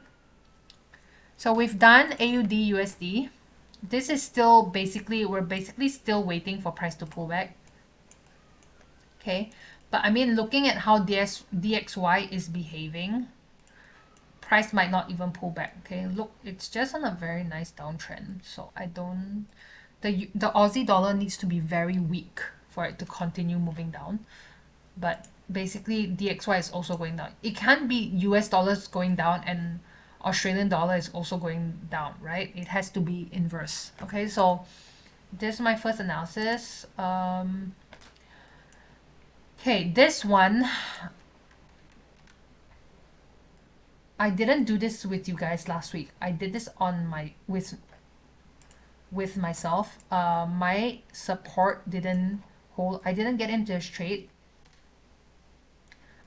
So we've done AUD USD. This is still basically, we're basically still waiting for price to pull back. Okay, but I mean, looking at how DXY is behaving, price might not even pull back. Okay, look, it's just on a very nice downtrend. So I don't, the Aussie dollar needs to be very weak for it to continue moving down. But basically DXY is also going down. It can't be US dollars going down and Australian dollar is also going down, right? It has to be inverse. Okay, so this is my first analysis. Okay, this one, I didn't do this with you guys last week. I did this on my with myself. My support didn't hold. I didn't get into this trade.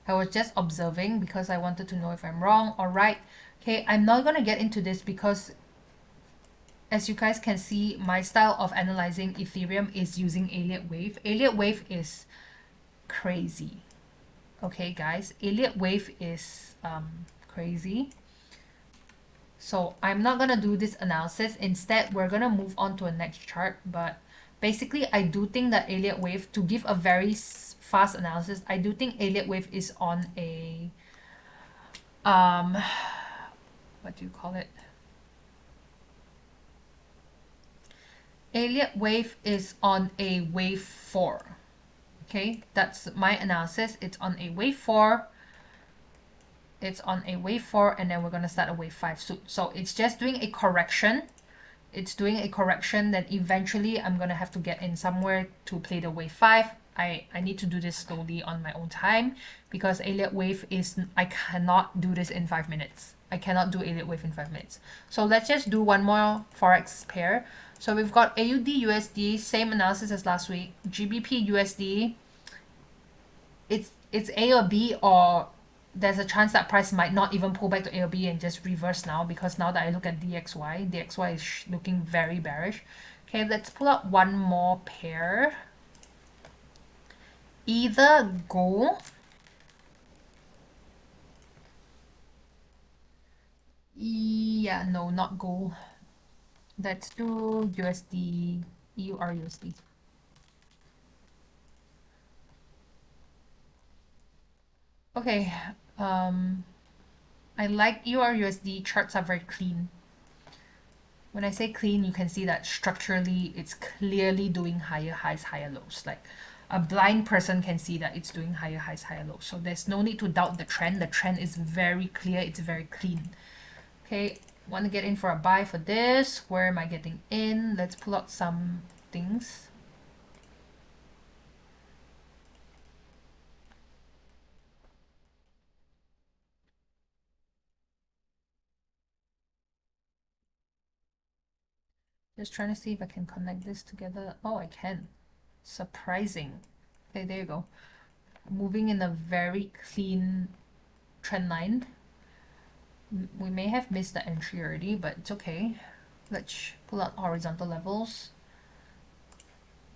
I was just observing because I wanted to know if I'm wrong or right. Okay, I'm not gonna get into this because as you guys can see, my style of analyzing Ethereum is using Elliott wave. Elliott wave is crazy. Okay, guys, Elliott wave is crazy. So I'm not gonna do this analysis. Instead, we're gonna move on to a next chart. But basically, I do think that Elliott wave, to give a very fast analysis, I do think Elliott wave is on a what do you call it? Elliott wave is on a wave 4. Okay, that's my analysis. It's on a wave 4. It's on a wave 4, and then we're going to start a wave 5 soon. So it's just doing a correction. It's doing a correction that eventually I'm going to have to get in somewhere to play the wave 5. I need to do this slowly on my own time because Elliott wave is, I cannot do this in 5 minutes. I cannot do Elliott wave in 5 minutes. So let's just do one more Forex pair. So we've got AUD USD, same analysis as last week. GBP USD, it's A or B, or there's a chance that price might not even pull back to A or B and just reverse now, because now that I look at DXY is looking very bearish. Okay, let's pull out one more pair. Either gold, yeah, no, not gold. Let's do USD, EUR USD. Okay, I like EUR USD. Charts are very clean. When I say clean, you can see that structurally it's clearly doing higher highs, higher lows. Like a blind person can see that it's doing higher highs, higher lows. So there's no need to doubt the trend. The trend is very clear. It's very clean. Okay, want to get in for a buy for this. Where am I getting in? Let's pull out some things. Just trying to see if I can connect this together. Oh, I can. Surprising. Okay, there you go. Moving in a very clean trend line. We may have missed the entry already, but it's okay. Let's pull out horizontal levels.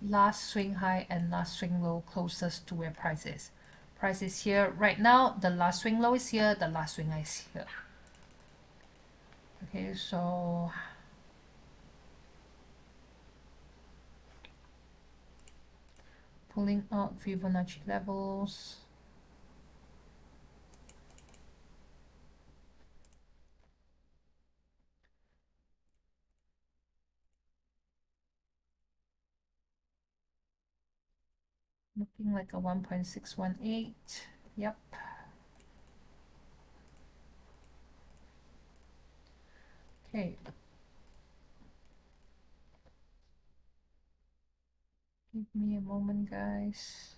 Last swing high and last swing low closest to where price is. Price is here. Right now, the last swing low is here, the last swing high is here. Okay, so pulling out Fibonacci levels. Looking like a 1.618. Yep. Okay. Give me a moment, guys.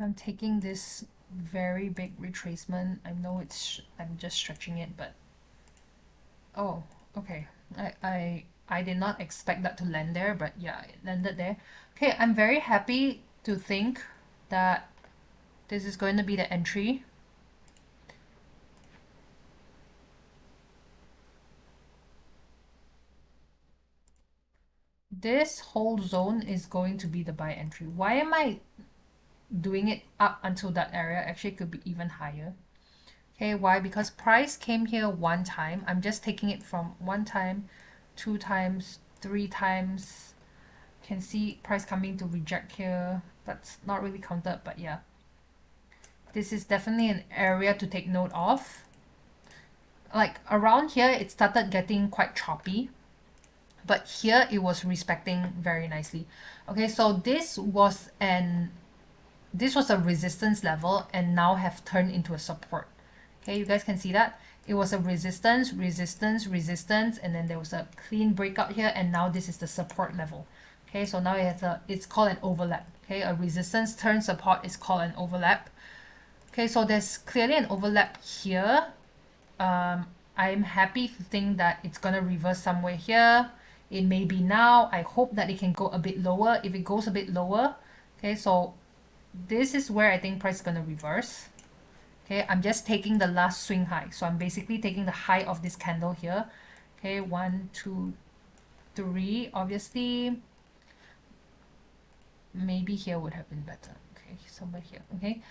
I'm taking this very big retracement. I know I'm just stretching it, but oh, okay. I did not expect that to land there, but yeah, it landed there. Okay, I'm very happy to think that this is going to be the entry. This whole zone is going to be the buy entry. Why am I doing it up until that area? Actually, it could be even higher. Okay, why? Because price came here one time. I'm just taking it from one time, two times, three times. Can see price coming to reject here. That's not really counted, but yeah. This is definitely an area to take note of. Like around here, it started getting quite choppy. But here it was respecting very nicely. Okay, so this was a resistance level and now have turned into a support. Okay, you guys can see that it was a resistance, resistance, resistance, and then there was a clean breakout here, and now this is the support level. Okay, so now it's called an overlap. Okay, a resistance turn support is called an overlap. Okay, so there's clearly an overlap here. I'm happy to think that it's gonna reverse somewhere here. It may be now. I hope that it can go a bit lower. If it goes a bit lower, okay, so this is where I think price is gonna reverse. Okay, I'm just taking the last swing high. So I'm basically taking the high of this candle here. Okay, 1, 2, 3. Obviously, maybe here would have been better. Okay, somewhere here. Okay,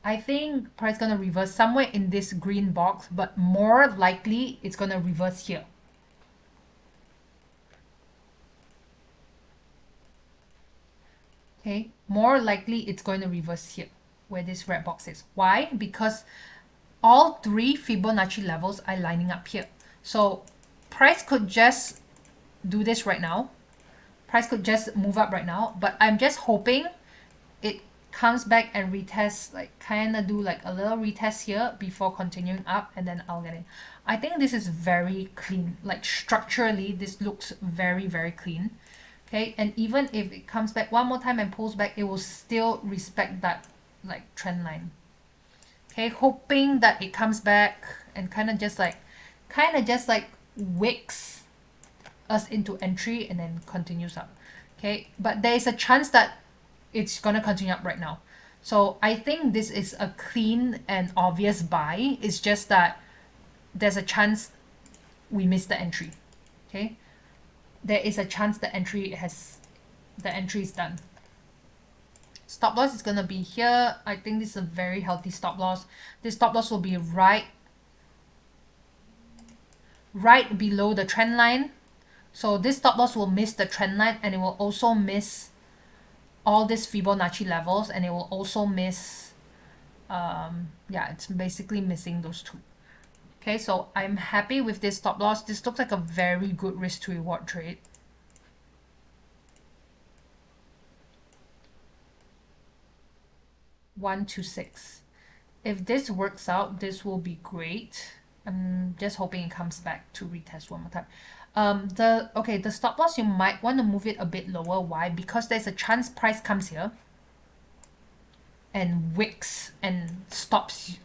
I think price gonna reverse somewhere in this green box, but more likely it's gonna reverse here. Okay, more likely it's going to reverse here, where this red box is. Why? Because all three Fibonacci levels are lining up here. So price could just do this right now. Price could just move up right now, but I'm just hoping it comes back and retests, like kind of do like a little retest here before continuing up, and then I'll get in. I think this is very clean. Like structurally, this looks very, very clean. Okay, and even if it comes back one more time and pulls back, it will still respect that like trend line. Okay, hoping that it comes back and kind of just like wicks us into entry and then continues up. Okay, but there is a chance that it's gonna continue up right now. So I think this is a clean and obvious buy. It's just that there's a chance we miss the entry. Okay, there is a chance the entry is done. Stop loss is gonna be here. I think this is a very healthy stop loss. This stop loss will be right below the trend line. So this stop loss will miss the trend line, and it will also miss all these Fibonacci levels, and it will also miss yeah, it's basically missing those two. Okay, so I'm happy with this stop loss. This looks like a very good risk to reward trade. One to 6. If this works out, this will be great. I'm just hoping it comes back to retest one more time. The stop loss, you might want to move it a bit lower. Why? Because there's a chance price comes here and wicks and stops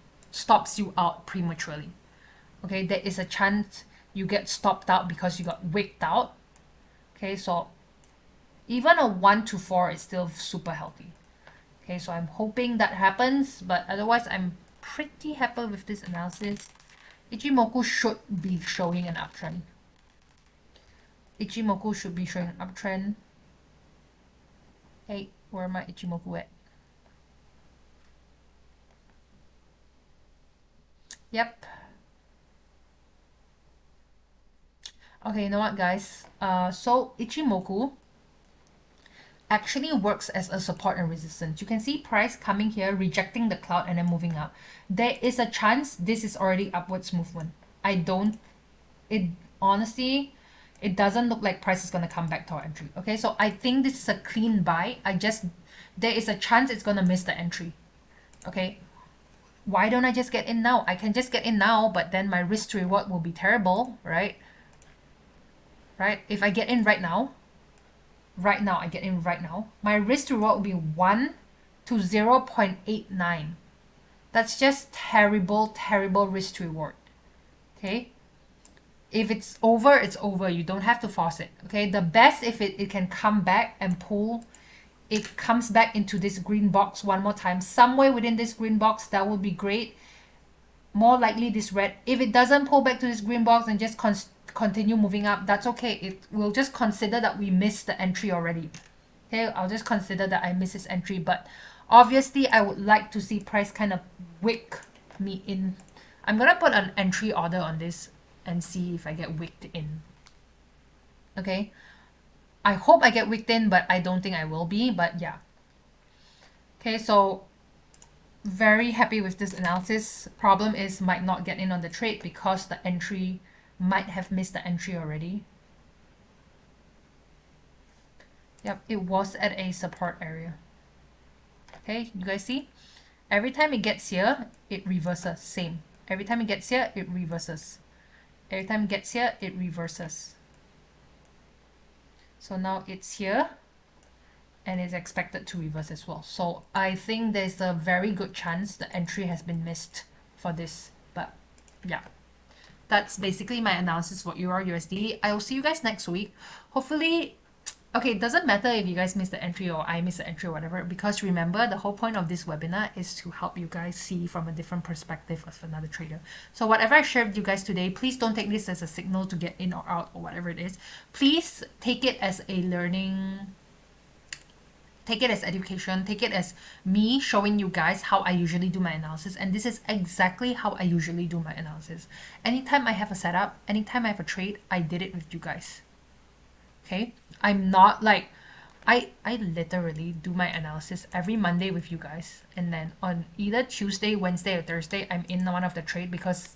you out prematurely. Okay, there is a chance you get stopped out because you got wicked out. Okay, so even a 1 to 4 is still super healthy. Okay, so I'm hoping that happens, but otherwise I'm pretty happy with this analysis. Ichimoku should be showing an uptrend. Ichimoku should be showing an uptrend. Hey, where am I Ichimoku at? Yep. Okay, you know what, guys? So Ichimoku actually works as a support and resistance. You can see price coming here, rejecting the cloud, and then moving up. There is a chance this is already upwards movement. Honestly, it doesn't look like price is going to come back to our entry. Okay, so I think this is a clean buy. There is a chance it's going to miss the entry. Okay, why don't I just get in now? I can just get in now, but then my risk to reward will be terrible, right? Right? If I get in right now, I get in right now, my risk to reward will be 1 to 0.89. That's just terrible, terrible risk to reward. Okay? If it's over, it's over. You don't have to force it. Okay? The best if it can come back and pull, it comes back into this green box one more time. Somewhere within this green box, that would be great. More likely this red. If it doesn't pull back to this green box and just continue moving up, that's okay. It will just consider that we missed the entry already. Okay, I'll just consider that I missed this entry, but obviously I would like to see price kind of wick me in. I'm gonna put an entry order on this and see if I get wicked in. Okay, I hope I get wicked in, but I don't think I will be, but yeah. Okay, so very happy with this analysis. Problem is might not get in on the trade because the entry might have missed the entry already. Yep, it was at a support area. Okay, you guys see? Every time it gets here, it reverses. Same. Every time it gets here, it reverses. Every time it gets here, it reverses. So now it's here and it's expected to reverse as well. So I think there's a very good chance the entry has been missed for this. But yeah, that's basically my analysis for EUR USD. I will see you guys next week. Hopefully, okay, it doesn't matter if you guys miss the entry or I miss the entry or whatever, because remember, the whole point of this webinar is to help you guys see from a different perspective of another trader. So whatever I shared with you guys today, please don't take this as a signal to get in or out or whatever it is. Please take it as a learning, take it as education, take it as me showing you guys how I usually do my analysis. And this is exactly how I usually do my analysis. Anytime I have a setup, anytime I have a trade, I did it with you guys. Okay, I'm not like, I literally do my analysis every Monday with you guys, and then on either Tuesday, Wednesday, or Thursday, I'm in one of the trade because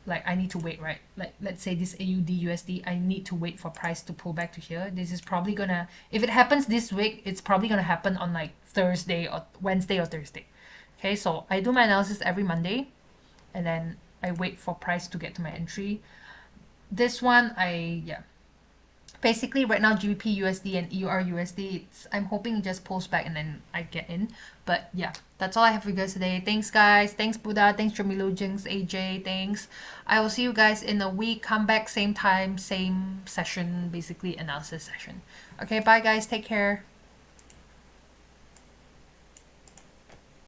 like I need to wait, right? Like let's say this AUD USD, I need to wait for price to pull back to here. This is probably gonna, if it happens this week, it's probably gonna happen on like Thursday or Wednesday or Thursday. Okay, so I do my analysis every Monday, and then I wait for price to get to my entry. This one, yeah. Basically right now GBP USD and EUR USD, I'm hoping it just pulls back and then I get in. But yeah, that's all I have for you guys today. Thanks guys, thanks Buddha, thanks Jamilu, Jinx, AJ, thanks. I will see you guys in a week. Come back same time, same session, basically analysis session. Okay, bye guys, take care.